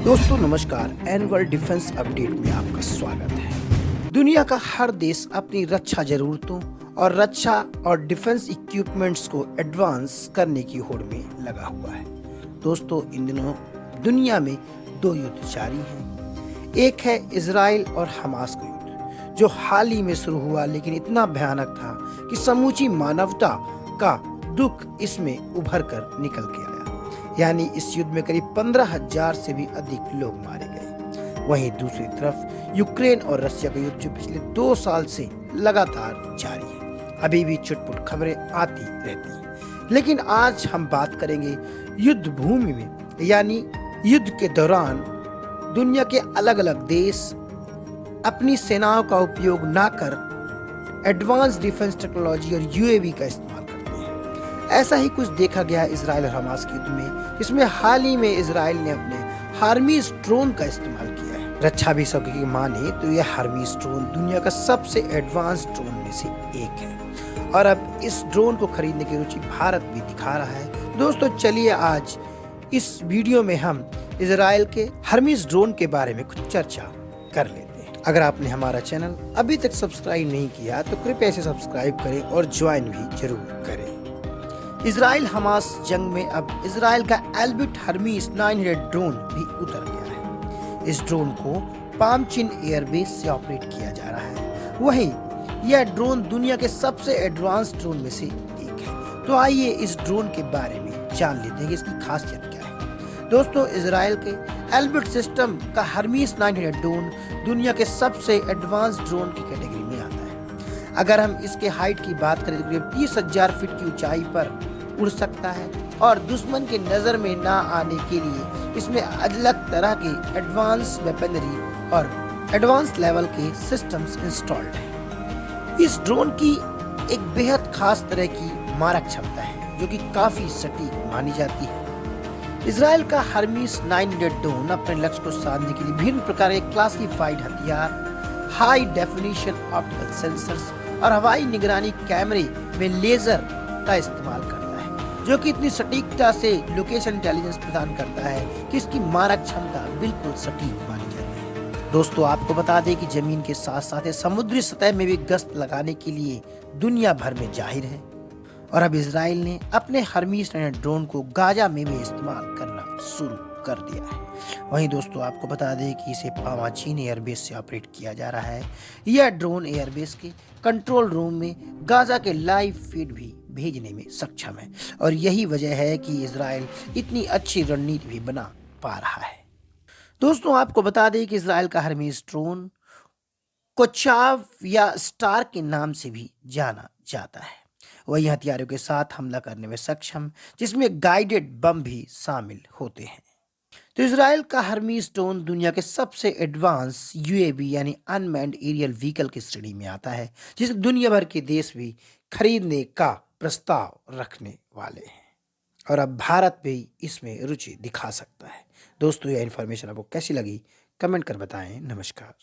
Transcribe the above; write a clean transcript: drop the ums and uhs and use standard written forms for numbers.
दोस्तों नमस्कार। Annual defence update में आपका स्वागत है। दुनिया का हर देश अपनी रक्षा जरूरतों और रक्षा और डिफेंस इक्विपमेंट्स को एडवांस करने की होड़ में लगा हुआ है। दोस्तों इन दिनों दुनिया में दो युद्ध जारी हैं। एक है इजराइल और हमास का युद्ध, जो हाल ही में शुरू हुआ, लेकिन इतना भयानक था कि समूची मानवता का दुख इसमें उभर कर निकल के आया। यानी इस युद्ध में करीब 15,000 से भी अधिक लोग मारे गए। वहीं दूसरी तरफ यूक्रेन और रशिया का युद्ध जो पिछले 2 साल से लगातार जारी है। अभी भी चुटपुट खबरें आती रहती हैं, लेकिन आज हम बात करेंगे युद्ध भूमि में, यानी युद्ध के दौरान दुनिया के अलग अलग देश अपनी सेनाओं का उपयोग ना कर एडवांस डिफेंस टेक्नोलॉजी और यूएवी का इस्तेमाल करते हैं। ऐसा ही कुछ देखा गया इजराइल और हमास के युद्ध में, जिसमें हाल ही में इजराइल ने अपने हार्मीज ड्रोन का इस्तेमाल किया है। रक्षा विशेषज्ञों की माने तो यह हार्मीज ड्रोन दुनिया का सबसे एडवांस ड्रोन में से एक है और अब इस ड्रोन को खरीदने की रुचि भारत भी दिखा रहा है। दोस्तों चलिए आज इस वीडियो में हम इजराइल के हार्मीज ड्रोन के बारे में कुछ चर्चा कर लेते हैं। अगर आपने हमारा चैनल अभी तक सब्सक्राइब नहीं किया तो कृपया इसे सब्सक्राइब करें और ज्वाइन भी जरूर करें। इजराइल हमास जंग में अब इजराइल का एल्बिट हर्मीस 900 ड्रोन भी उतर गया है। इस ड्रोन को पामचिन एयरबेस से ऑपरेट किया जा रहा है। वहीं यह ड्रोन दुनिया के सबसे एडवांस ड्रोन में से एक है। तो आइए इस ड्रोन के बारे में जान लेते हैं कि इसकी खासियत क्या है। दोस्तों इजराइल के एल्बिट सिस्टम का हर्मीस 900 ड्रोन दुनिया के सबसे एडवांस ड्रोन की कैटेगरी में आता है। अगर हम इसके हाइट की बात करें तो करीब 30,000 फीट की ऊंचाई पर उड़ सकता है और दुश्मन के नजर में ना आने के लिए इसमें अलग तरह के एडवांस वेपनरी और एडवांस लेवल के सिस्टम्स इंस्टॉल्ड हैं। इस ड्रोन की एक बेहद खास तरह की मारक क्षमता है, जो कि काफी सटीक मानी जाती है। इजराइल का हर्मीस 900 ड्रोन अपने लक्ष्य को साधने के लिए विभिन्न प्रकार के क्लासिफाइड हथियार, हाई डेफिनेशन ऑप्टिकल सेंसर्स और हवाई निगरानी कैमरे में लेजर का इस्तेमाल करता है, जो कि इतनी सटीकता से लोकेशन इंटेलिजेंस प्रदान करता है कि इसकी मारक क्षमता बिल्कुल सटीक मानी जाती है। दोस्तों आपको बता दें कि जमीन के साथ साथ समुद्री सतह में भी गश्त लगाने के लिए दुनिया भर में जाहिर है और अब इजराइल ने अपने हर्मीस ड्रोन को गाजा में भी इस्तेमाल करना शुरू कर दिया है। वहीं दोस्तों आपको बता दें कि इसे पामाचीन एयरबेस से ऑपरेट किया जा रहा है। यह ड्रोन एयरबेस के कंट्रोल रूम में गाजा के लाइव फीड भी भेजने में सक्षम है और यही वजह है कि इजराइल इतनी अच्छी रणनीति भी बना पा रहा है। दोस्तों आपको बता दें कि इजराइल का हर्मीस ड्रोन कोचाव या स्टार के नाम से भी जाना जाता है। वही हथियारों के साथ हमला करने में सक्षम, जिसमें गाइडेड बम भी शामिल होते हैं। तो इजराइल का हर्मीस ड्रोन दुनिया के सबसे एडवांस यूएवी यानी अनमैन्ड एरियल व्हीकल की श्रेणी में आता है, जिसे दुनिया भर के देश भी खरीदने का प्रस्ताव रखने वाले हैं और अब भारत भी इसमें रुचि दिखा सकता है। दोस्तों यह इन्फॉर्मेशन आपको कैसी लगी कमेंट कर बताएं। नमस्कार।